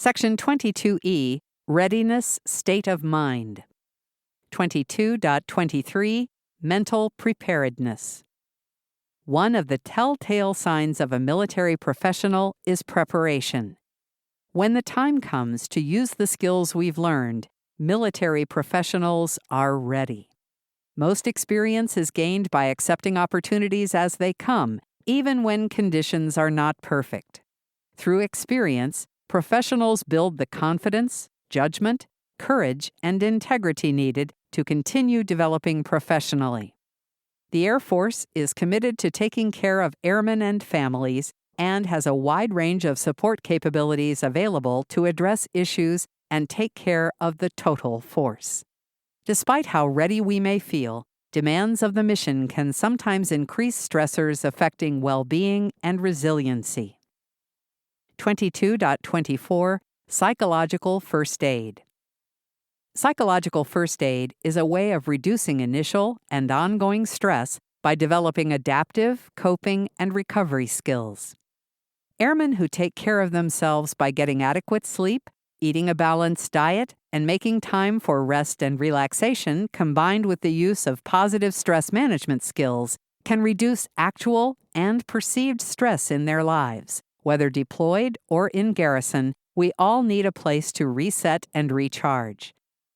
Section 22E, Readiness State of Mind. 22.23, Mental Preparedness. One of the telltale signs of a military professional is preparation. When the time comes to use the skills we've learned, military professionals are ready. Most experience is gained by accepting opportunities as they come, even when conditions are not perfect. Through experience, professionals build the confidence, judgment, courage, and integrity needed to continue developing professionally. The Air Force is committed to taking care of airmen and families and has a wide range of support capabilities available to address issues and take care of the total force. Despite how ready we may feel, demands of the mission can sometimes increase stressors affecting well-being and resiliency. 22.24, Psychological First Aid. Psychological first aid is a way of reducing initial and ongoing stress by developing adaptive, coping, and recovery skills. Airmen who take care of themselves by getting adequate sleep, eating a balanced diet, and making time for rest and relaxation combined with the use of positive stress management skills can reduce actual and perceived stress in their lives. Whether deployed or in garrison, we all need a place to reset and recharge.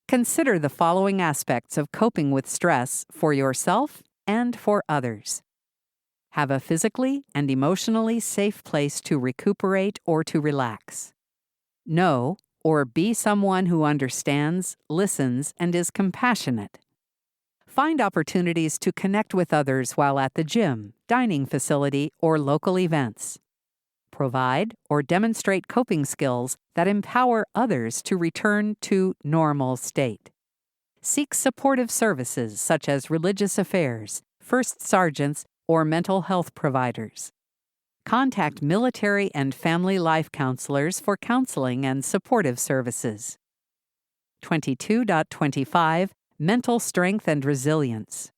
Consider the following aspects of coping with stress for yourself and for others. Have a physically and emotionally safe place to recuperate or to relax. Know or be someone who understands, listens, and is compassionate. Find opportunities to connect with others while at the gym, dining facility, or local events. Provide or demonstrate coping skills that empower others to return to normal state. Seek supportive services such as religious affairs, first sergeants, or mental health providers. Contact military and family life counselors for counseling and supportive services. 22.25, Mental Strength and Resilience.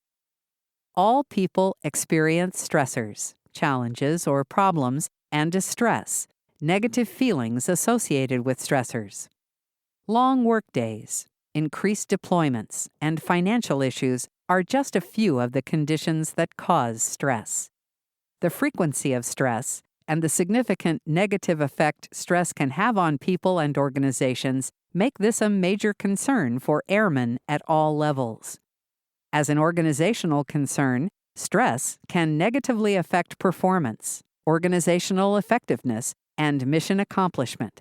All people experience stressors, challenges, or problems and distress, negative feelings associated with stressors. Long workdays, increased deployments, and financial issues are just a few of the conditions that cause stress. The frequency of stress and the significant negative effect stress can have on people and organizations make this a major concern for airmen at all levels. As an organizational concern, stress can negatively affect performance, organizational effectiveness, and mission accomplishment.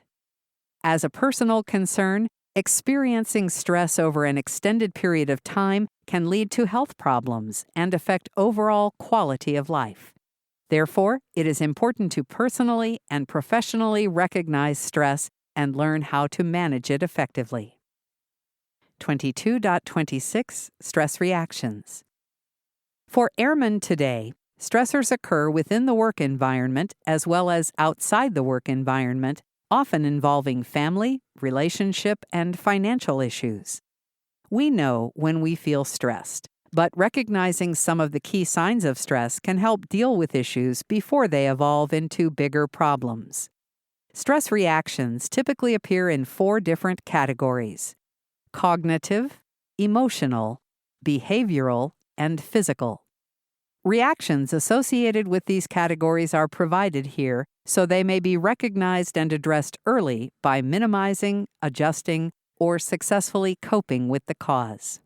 As a personal concern, experiencing stress over an extended period of time can lead to health problems and affect overall quality of life. Therefore, it is important to personally and professionally recognize stress and learn how to manage it effectively. 22.26, Stress Reactions. For airmen today, stressors occur within the work environment as well as outside the work environment, often involving family, relationship, and financial issues. We know when we feel stressed, but recognizing some of the key signs of stress can help deal with issues before they evolve into bigger problems. Stress reactions typically appear in 4 different categories: cognitive, emotional, behavioral, and physical. Reactions associated with these categories are provided here so they may be recognized and addressed early by minimizing, adjusting, or successfully coping with the cause.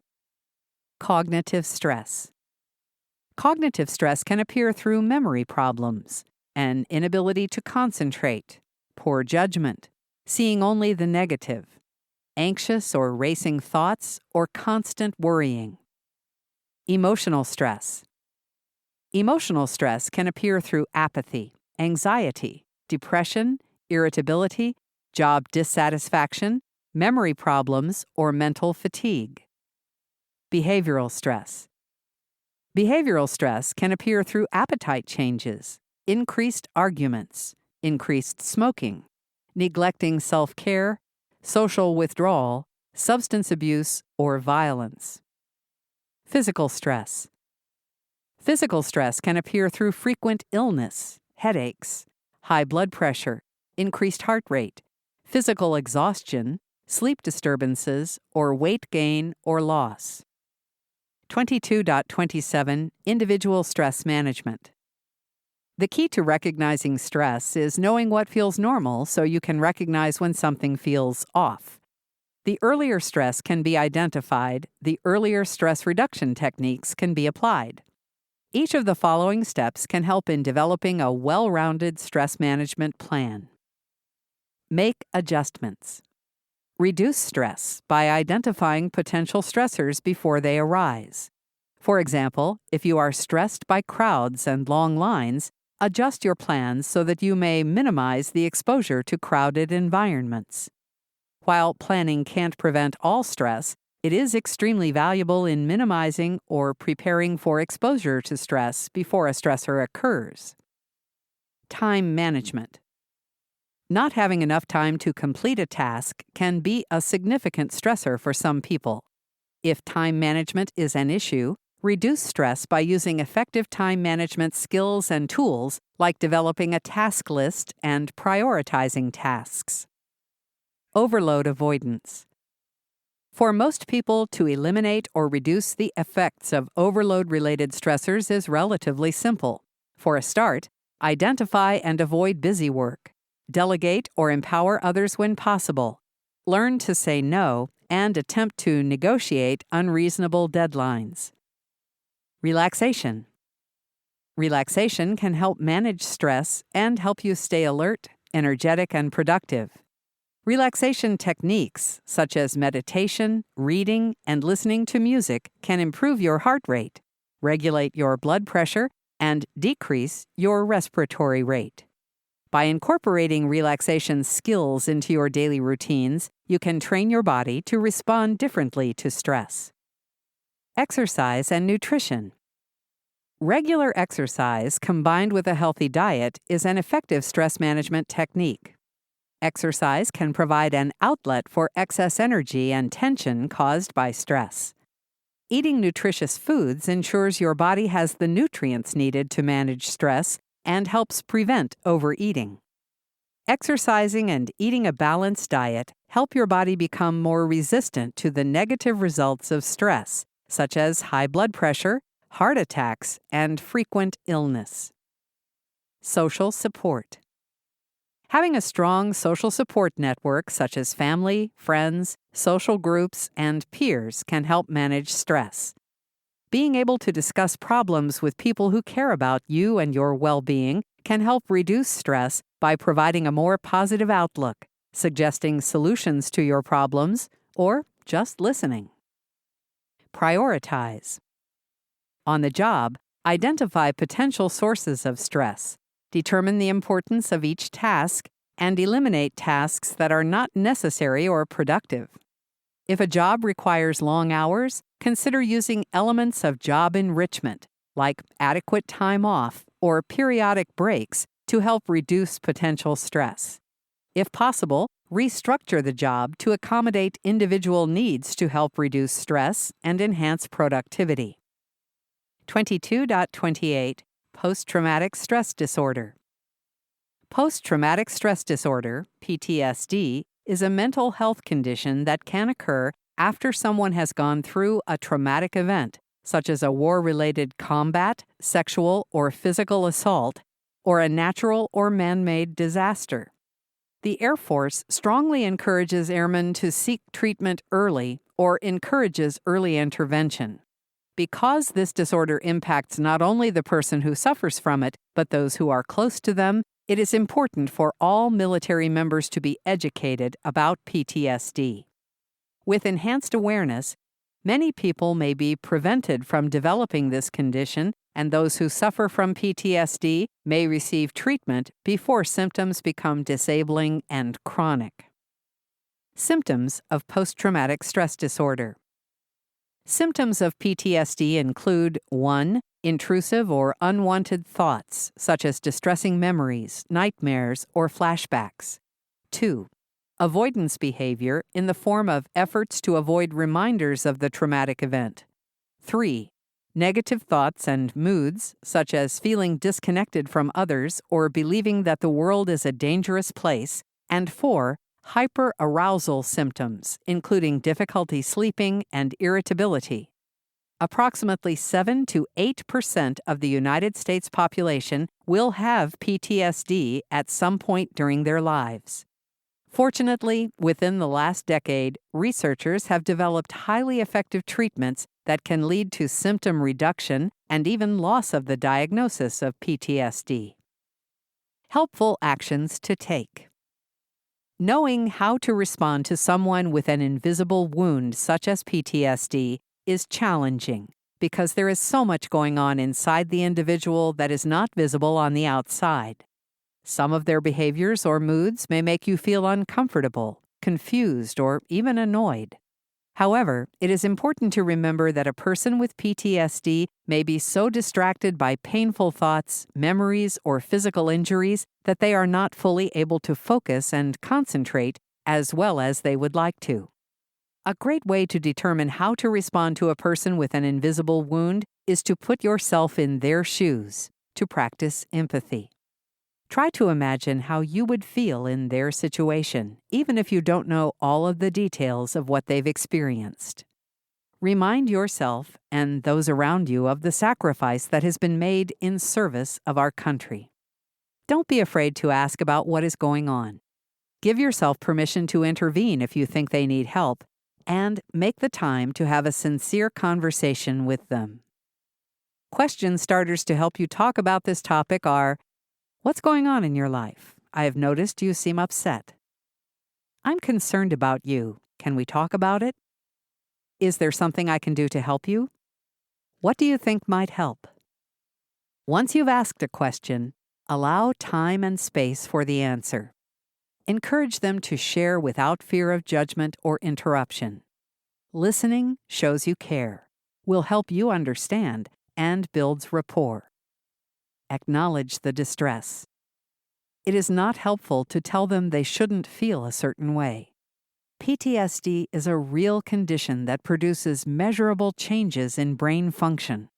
Cognitive stress. Cognitive stress can appear through memory problems, an inability to concentrate, poor judgment, seeing only the negative, anxious or racing thoughts, or constant worrying. Emotional stress. Emotional stress can appear through apathy, anxiety, depression, irritability, job dissatisfaction, memory problems, or mental fatigue. Behavioral stress. Behavioral stress can appear through appetite changes, increased arguments, increased smoking, neglecting self-care, social withdrawal, substance abuse, or violence. Physical stress. Physical stress can appear through frequent illness, headaches, high blood pressure, increased heart rate, physical exhaustion, sleep disturbances, or weight gain or loss. 22.27 Individual Stress Management. The key to recognizing stress is knowing what feels normal so you can recognize when something feels off. The earlier stress can be identified, the earlier stress reduction techniques can be applied. Each of the following steps can help in developing a well-rounded stress management plan. Make adjustments. Reduce stress by identifying potential stressors before they arise. For example, if you are stressed by crowds and long lines, adjust your plans so that you may minimize the exposure to crowded environments. While planning can't prevent all stress, it is extremely valuable in minimizing or preparing for exposure to stress before a stressor occurs. Time management. Not having enough time to complete a task can be a significant stressor for some people. If time management is an issue, reduce stress by using effective time management skills and tools like developing a task list and prioritizing tasks. Overload avoidance. For most people, to eliminate or reduce the effects of overload-related stressors is relatively simple. For a start, identify and avoid busy work. Delegate or empower others when possible. Learn to say no and attempt to negotiate unreasonable deadlines. Relaxation. Relaxation can help manage stress and help you stay alert, energetic, and productive. Relaxation techniques, such as meditation, reading, and listening to music, can improve your heart rate, regulate your blood pressure, and decrease your respiratory rate. By incorporating relaxation skills into your daily routines, you can train your body to respond differently to stress. Exercise and nutrition. Regular exercise combined with a healthy diet is an effective stress management technique. Exercise can provide an outlet for excess energy and tension caused by stress. Eating nutritious foods ensures your body has the nutrients needed to manage stress and helps prevent overeating. Exercising and eating a balanced diet help your body become more resistant to the negative results of stress, such as high blood pressure, heart attacks, and frequent illness. Social support. Having a strong social support network such as family, friends, social groups, and peers can help manage stress. Being able to discuss problems with people who care about you and your well-being can help reduce stress by providing a more positive outlook, suggesting solutions to your problems, or just listening. Prioritize. On the job, identify potential sources of stress. Determine the importance of each task, and eliminate tasks that are not necessary or productive. If a job requires long hours, consider using elements of job enrichment, like adequate time off or periodic breaks, to help reduce potential stress. If possible, restructure the job to accommodate individual needs to help reduce stress and enhance productivity. 22.28 Post-traumatic stress disorder. Post-traumatic stress disorder, PTSD, is a mental health condition that can occur after someone has gone through a traumatic event, such as a war-related combat, sexual, or physical assault, or a natural or man-made disaster. The Air Force strongly encourages airmen to seek treatment early or encourages early intervention. Because this disorder impacts not only the person who suffers from it, but those who are close to them, it is important for all military members to be educated about PTSD. With enhanced awareness, many people may be prevented from developing this condition, and those who suffer from PTSD may receive treatment before symptoms become disabling and chronic. Symptoms of post-traumatic stress disorder. Symptoms of PTSD include 1. Intrusive or unwanted thoughts, such as distressing memories, nightmares, or flashbacks. 2. Avoidance behavior in the form of efforts to avoid reminders of the traumatic event. 3. Negative thoughts and moods, such as feeling disconnected from others or believing that the world is a dangerous place. And 4. hyperarousal symptoms, including difficulty sleeping and irritability. Approximately 7 to 8% of the United States population will have PTSD at some point during their lives. Fortunately, within the last decade, researchers have developed highly effective treatments that can lead to symptom reduction and even loss of the diagnosis of PTSD. Helpful actions to take. Knowing how to respond to someone with an invisible wound such as PTSD is challenging because there is so much going on inside the individual that is not visible on the outside. Some of their behaviors or moods may make you feel uncomfortable, confused, or even annoyed. However, it is important to remember that a person with PTSD may be so distracted by painful thoughts, memories, or physical injuries that they are not fully able to focus and concentrate as well as they would like to. A great way to determine how to respond to a person with an invisible wound is to put yourself in their shoes, to practice empathy. Try to imagine how you would feel in their situation, even if you don't know all of the details of what they've experienced. Remind yourself and those around you of the sacrifice that has been made in service of our country. Don't be afraid to ask about what is going on. Give yourself permission to intervene if you think they need help, and make the time to have a sincere conversation with them. Question starters to help you talk about this topic are: what's going on in your life? I have noticed you seem upset. I'm concerned about you. Can we talk about it? Is there something I can do to help you? What do you think might help? Once you've asked a question, allow time and space for the answer. Encourage them to share without fear of judgment or interruption. Listening shows you care, will help you understand, and builds rapport. Acknowledge the distress. It is not helpful to tell them they shouldn't feel a certain way. PTSD is a real condition that produces measurable changes in brain function.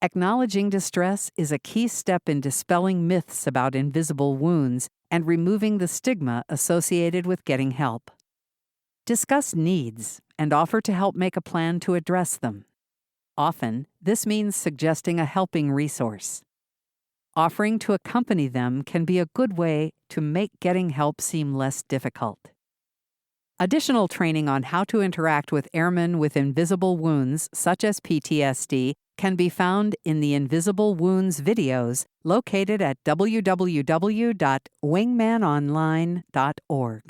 Acknowledging distress is a key step in dispelling myths about invisible wounds and removing the stigma associated with getting help. Discuss needs and offer to help make a plan to address them. Often, this means suggesting a helping resource. Offering to accompany them can be a good way to make getting help seem less difficult. Additional training on how to interact with airmen with invisible wounds, such as PTSD, can be found in the Invisible Wounds videos located at www.wingmanonline.org.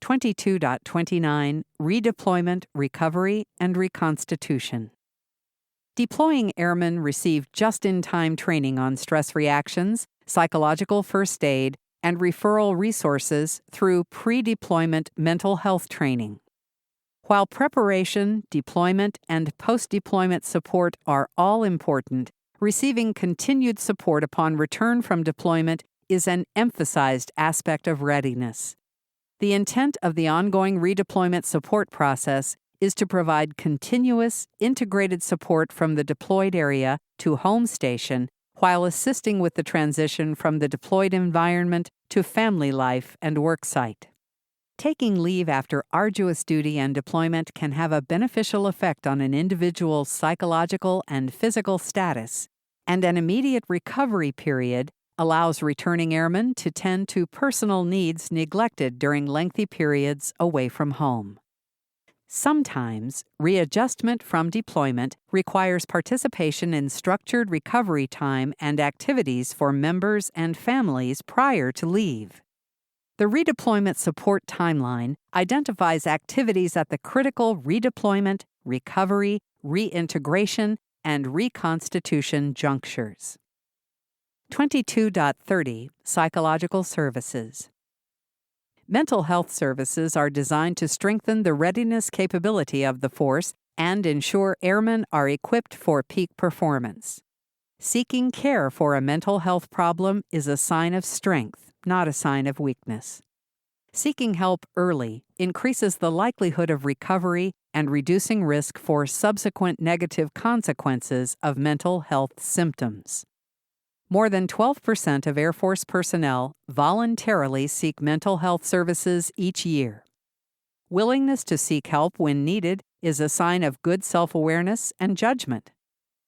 22.29 Redeployment, Recovery, and Reconstitution. Deploying airmen receive just-in-time training on stress reactions, psychological first aid, and referral resources through pre-deployment mental health training. While preparation, deployment, and post-deployment support are all important, receiving continued support upon return from deployment is an emphasized aspect of readiness. The intent of the ongoing redeployment support process is to provide continuous, integrated support from the deployed area to home station while assisting with the transition from the deployed environment to family life and work site. Taking leave after arduous duty and deployment can have a beneficial effect on an individual's psychological and physical status, and an immediate recovery period allows returning airmen to tend to personal needs neglected during lengthy periods away from home. Sometimes, readjustment from deployment requires participation in structured recovery time and activities for members and families prior to leave. The redeployment support timeline identifies activities at the critical redeployment, recovery, reintegration, and reconstitution junctures. 22.30 Psychological Services. Mental health services are designed to strengthen the readiness capability of the force and ensure airmen are equipped for peak performance. Seeking care for a mental health problem is a sign of strength, not a sign of weakness. Seeking help early increases the likelihood of recovery and reducing risk for subsequent negative consequences of mental health symptoms. More than 12% of Air Force personnel voluntarily seek mental health services each year. Willingness to seek help when needed is a sign of good self-awareness and judgment.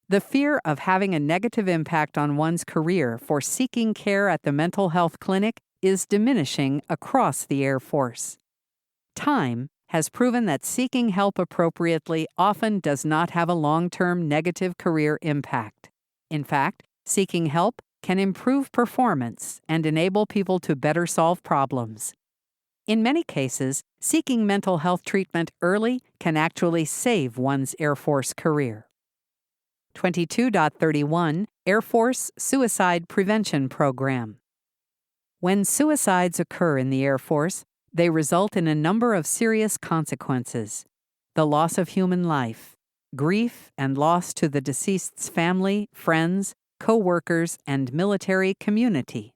The fear of having a negative impact on one's career for seeking care at the mental health clinic is diminishing across the Air Force. Time has proven that seeking help appropriately often does not have a long-term negative career impact. In fact, seeking help can improve performance and enable people to better solve problems. In many cases, seeking mental health treatment early can actually save one's Air Force career. 22.31 Air Force Suicide Prevention Program. When suicides occur in the Air Force, they result in a number of serious consequences: the loss of human life, grief and loss to the deceased's family, friends, co-workers, and military community,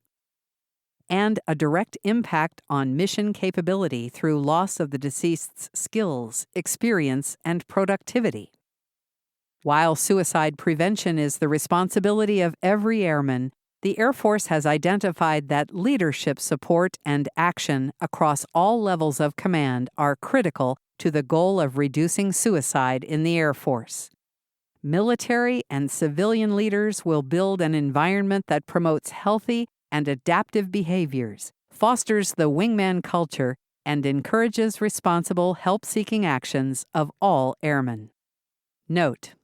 and a direct impact on mission capability through loss of the deceased's skills, experience, and productivity. While suicide prevention is the responsibility of every airman, the Air Force has identified that leadership support and action across all levels of command are critical to the goal of reducing suicide in the Air Force. Military and civilian leaders will build an environment that promotes healthy and adaptive behaviors, fosters the wingman culture, and encourages responsible help-seeking actions of all airmen. Note: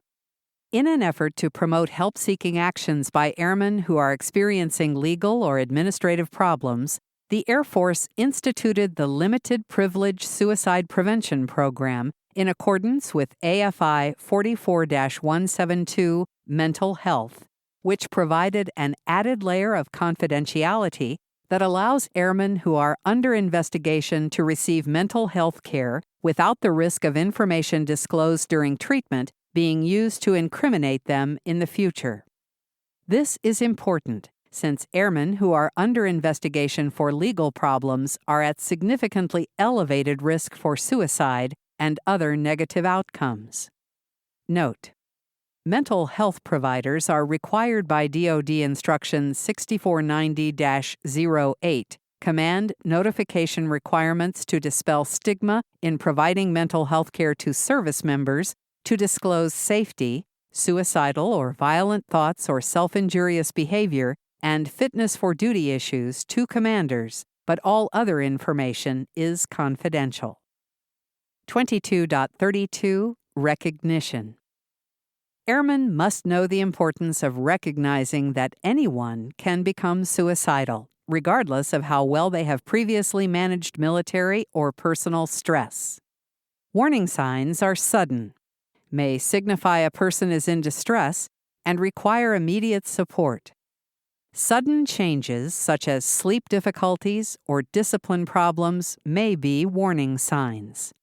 in an effort to promote help-seeking actions by airmen who are experiencing legal or administrative problems, the Air Force instituted the Limited Privilege Suicide Prevention Program in accordance with AFI 44-172 Mental Health, which provided an added layer of confidentiality that allows airmen who are under investigation to receive mental health care without the risk of information disclosed during treatment being used to incriminate them in the future. This is important, since airmen who are under investigation for legal problems are at significantly elevated risk for suicide and other negative outcomes. Note: mental health providers are required by DoD Instruction 6490-08, Command Notification Requirements to dispel stigma in providing mental health care to service members, to disclose safety, suicidal or violent thoughts or self-injurious behavior, and fitness for duty issues to commanders, but all other information is confidential. 22.32 Recognition. Airmen must know the importance of recognizing that anyone can become suicidal, regardless of how well they have previously managed military or personal stress. Warning signs are sudden, may signify a person is in distress, and require immediate support. Sudden changes, such as sleep difficulties or discipline problems, may be warning signs.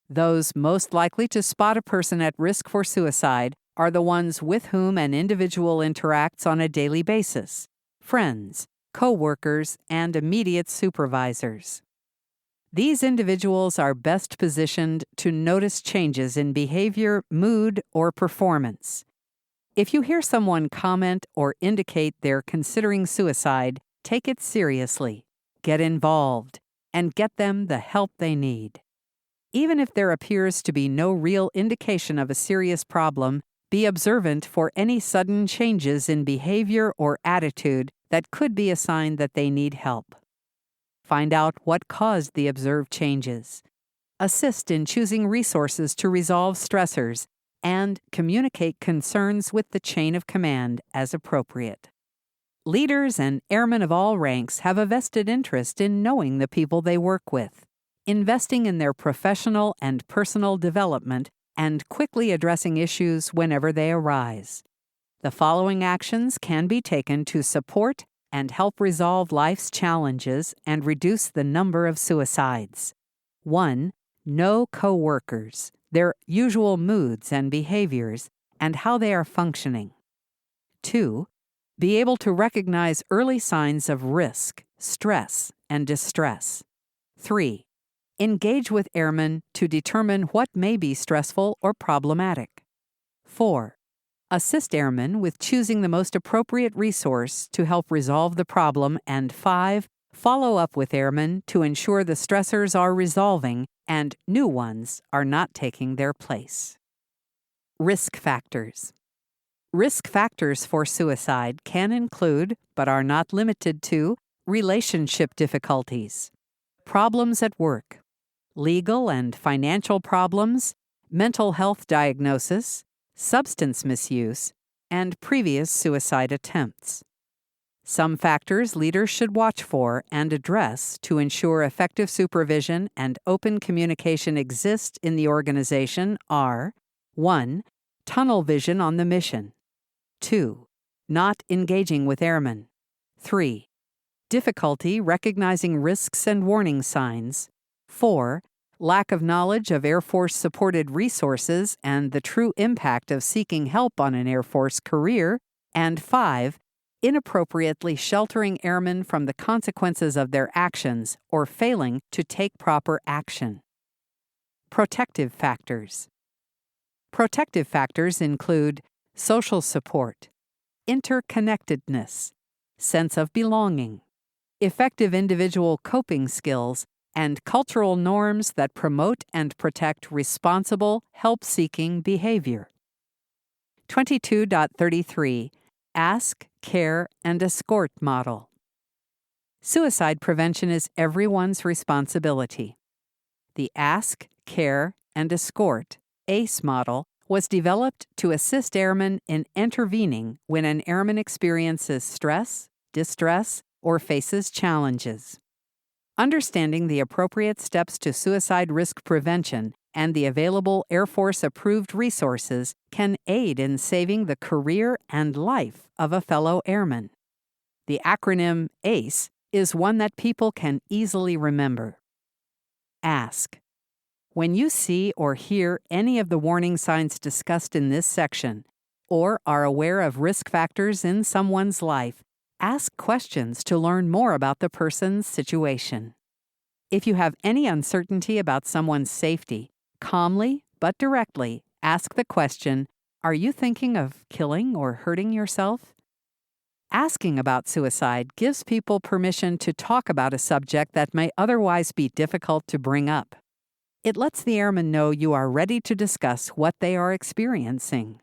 Those most likely to spot a person at risk for suicide are the ones with whom an individual interacts on a daily basis: friends, co-workers, and immediate supervisors. These individuals are best positioned to notice changes in behavior, mood, or performance. If you hear someone comment or indicate they're considering suicide, take it seriously, get involved, and get them the help they need. Even if there appears to be no real indication of a serious problem, be observant for any sudden changes in behavior or attitude that could be a sign that they need help. Find out what caused the observed changes. Assist in choosing resources to resolve stressors, and communicate concerns with the chain of command as appropriate. Leaders and airmen of all ranks have a vested interest in knowing the people they work with, investing in their professional and personal development, and quickly addressing issues whenever they arise. The following actions can be taken to support and help resolve life's challenges and reduce the number of suicides. 1. Know co-workers, their usual moods and behaviors, and how they are functioning. 2. Be able to recognize early signs of risk, stress, and distress. 3. Engage with airmen to determine what may be stressful or problematic. 4. Assist airmen with choosing the most appropriate resource to help resolve the problem. And 5. Follow up with airmen to ensure the stressors are resolving and new ones are not taking their place. Risk factors. Risk factors for suicide can include, but are not limited to, relationship difficulties, problems at work, legal and financial problems, mental health diagnosis, substance misuse, and previous suicide attempts. Some factors leaders should watch for and address to ensure effective supervision and open communication exist in the organization are 1. Tunnel vision on the mission. 2. Not engaging with airmen. 3. Difficulty recognizing risks and warning signs. 4. Lack of knowledge of Air Force-supported resources and the true impact of seeking help on an Air Force career. And 5. Inappropriately sheltering airmen from the consequences of their actions or failing to take proper action. Protective factors. Protective factors include social support, interconnectedness, sense of belonging, effective individual coping skills, and cultural norms that promote and protect responsible, help-seeking behavior. 22.33 Ask, Care, and Escort Model. Suicide prevention is everyone's responsibility. The Ask, Care, and Escort ACE model was developed to assist airmen in intervening when an airman experiences stress, distress, or faces challenges. Understanding the appropriate steps to suicide risk prevention and the available Air Force-approved resources can aid in saving the career and life of a fellow airman. The acronym ACE is one that people can easily remember. Ask. When you see or hear any of the warning signs discussed in this section, or are aware of risk factors in someone's life, ask questions to learn more about the person's situation. If you have any uncertainty about someone's safety, calmly but directly ask the question, "Are you thinking of killing or hurting yourself?" Asking about suicide gives people permission to talk about a subject that may otherwise be difficult to bring up. It lets the airman know you are ready to discuss what they are experiencing.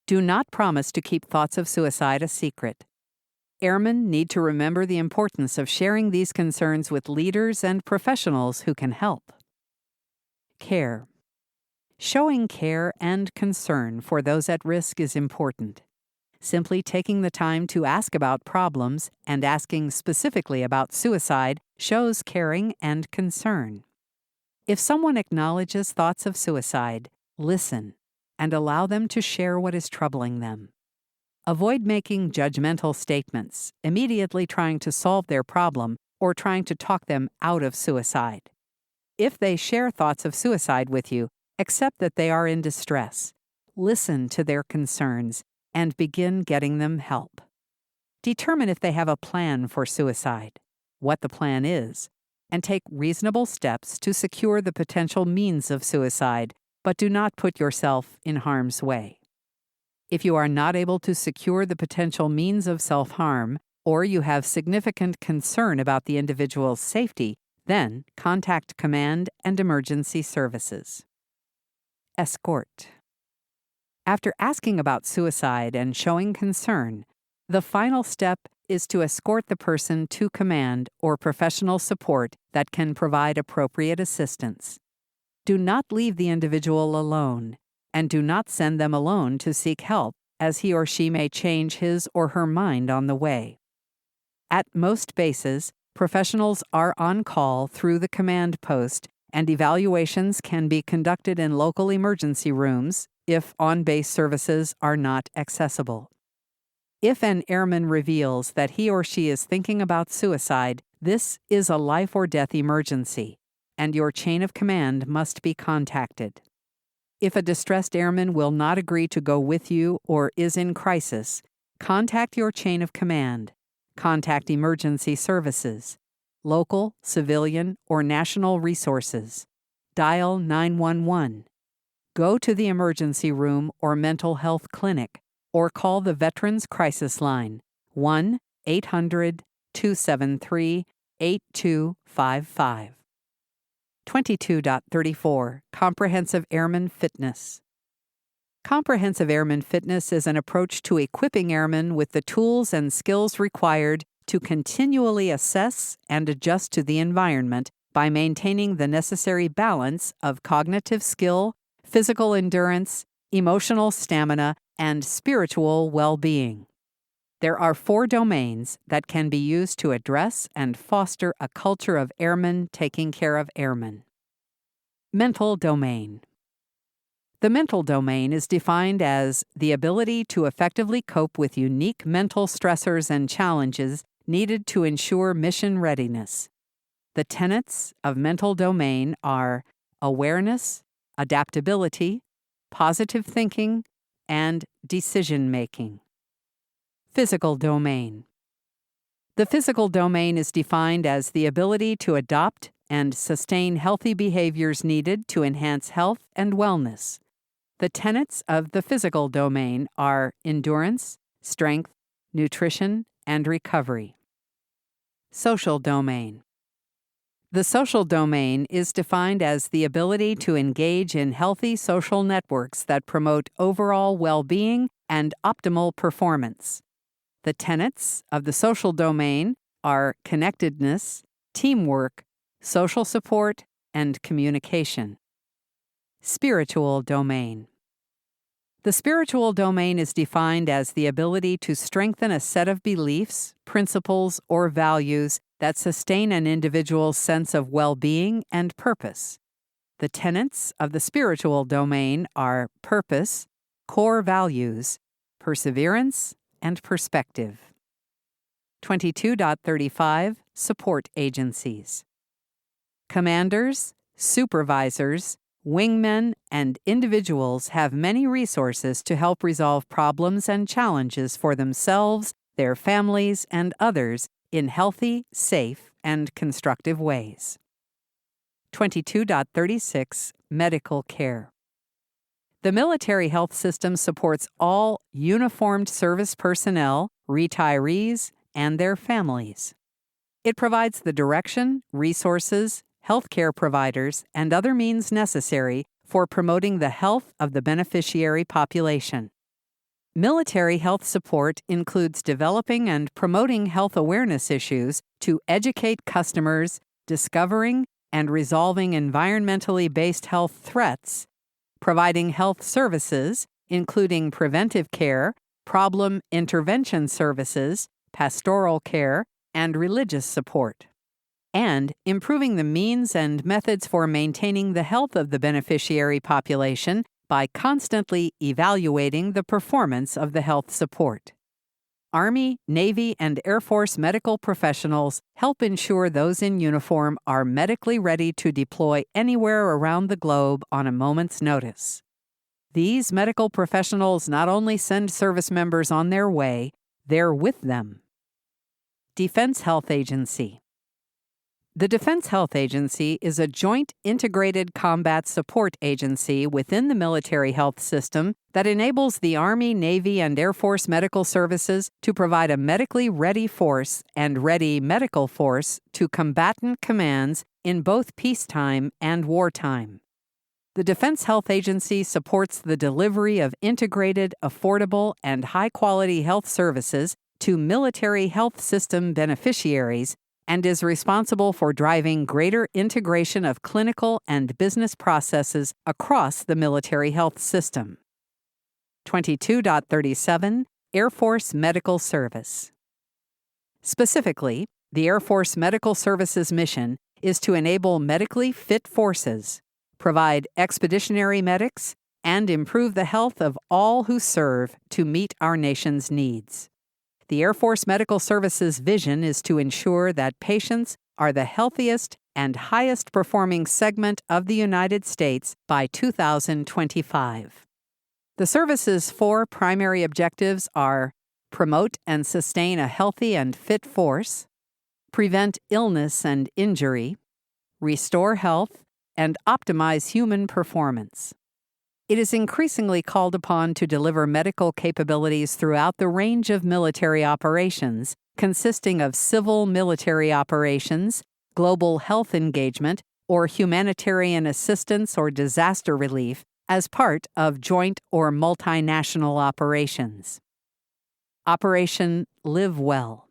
Do not promise to keep thoughts of suicide a secret. Airmen need to remember the importance of sharing these concerns with leaders and professionals who can help. Care. Showing care and concern for those at risk is important. Simply taking the time to ask about problems and asking specifically about suicide shows caring and concern. If someone acknowledges thoughts of suicide, listen and allow them to share what is troubling them. Avoid making judgmental statements, immediately trying to solve their problem or trying to talk them out of suicide. If they share thoughts of suicide with you, accept that they are in distress. Listen to their concerns and begin getting them help. Determine if they have a plan for suicide, what the plan is, and take reasonable steps to secure the potential means of suicide, but do not put yourself in harm's way. If you are not able to secure the potential means of self-harm, or you have significant concern about the individual's safety, then contact command and emergency services. Escort. After asking about suicide and showing concern, the final step is to escort the person to command or professional support that can provide appropriate assistance. Do not leave the individual alone, and do not send them alone to seek help, as he or she may change his or her mind on the way. At most bases, professionals are on call through the command post, and evaluations can be conducted in local emergency rooms if on-base services are not accessible. If an airman reveals that he or she is thinking about suicide, this is a life or death emergency, and your chain of command must be contacted. If a distressed airman will not agree to go with you or is in crisis, contact your chain of command. Contact emergency services, local, civilian, or national resources. Dial 911. Go to the emergency room or mental health clinic or call the Veterans Crisis Line 1-800-273-8255. 22.34 Comprehensive Airman Fitness. Comprehensive Airman Fitness is an approach to equipping airmen with the tools and skills required to continually assess and adjust to the environment by maintaining the necessary balance of cognitive skill, physical endurance, emotional stamina, and spiritual well-being. There are 4 domains that can be used to address and foster a culture of airmen taking care of airmen. Mental domain. The mental domain is defined as the ability to effectively cope with unique mental stressors and challenges needed to ensure mission readiness. The tenets of mental domain are awareness, adaptability, positive thinking, and decision-making. Physical domain. The physical domain is defined as the ability to adopt and sustain healthy behaviors needed to enhance health and wellness. The tenets of the physical domain are endurance, strength, nutrition, and recovery. Social domain. The social domain is defined as the ability to engage in healthy social networks that promote overall well-being and optimal performance. The tenets of the social domain are connectedness, teamwork, social support, and communication. Spiritual domain. The spiritual domain is defined as the ability to strengthen a set of beliefs, principles, or values that sustain an individual's sense of well-being and purpose. The tenets of the spiritual domain are purpose, core values, perseverance, and perspective. 22.35 Support agencies. Commanders, supervisors, wingmen, and individuals have many resources to help resolve problems and challenges for themselves, their families, and others in healthy, safe, and constructive ways. 22.36 Medical care. The military health system supports all uniformed service personnel, retirees, and their families. It provides the direction, resources, healthcare providers, and other means necessary for promoting the health of the beneficiary population. Military health support includes developing and promoting health awareness issues to educate customers, discovering and resolving environmentally based health threats, providing health services, including preventive care, problem intervention services, pastoral care, and religious support, and improving the means and methods for maintaining the health of the beneficiary population by constantly evaluating the performance of the health support. Army, Navy, and Air Force medical professionals help ensure those in uniform are medically ready to deploy anywhere around the globe on a moment's notice. These medical professionals not only send service members on their way, they're with them. Defense Health Agency. The Defense Health Agency is a joint integrated combat support agency within the military health system that enables the Army, Navy, and Air Force medical services to provide a medically ready force and ready medical force to combatant commands in both peacetime and wartime. The Defense Health Agency supports the delivery of integrated, affordable, and high-quality health services to military health system beneficiaries and is responsible for driving greater integration of clinical and business processes across the military health system. 22.37 Air Force Medical Service. Specifically, the Air Force Medical Services mission is to enable medically fit forces, provide expeditionary medics, and improve the health of all who serve to meet our nation's needs. The Air Force Medical Services vision is to ensure that patients are the healthiest and highest performing segment of the United States by 2025. The service's 4 primary objectives are promote and sustain a healthy and fit force, prevent illness and injury, restore health, and optimize human performance. It is increasingly called upon to deliver medical capabilities throughout the range of military operations, consisting of civil military operations, global health engagement, or humanitarian assistance or disaster relief as part of joint or multinational operations. Operation Live Well.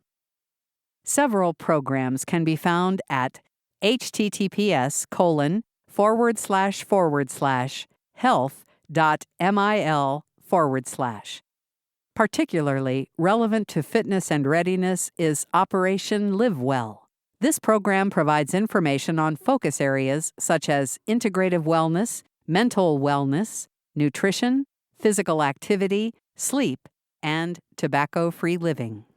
Several programs can be found at https://health.mil/. Particularly relevant to fitness and readiness is Operation Live Well. This program provides information on focus areas such as integrative wellness, mental wellness, nutrition, physical activity, sleep, and tobacco-free living.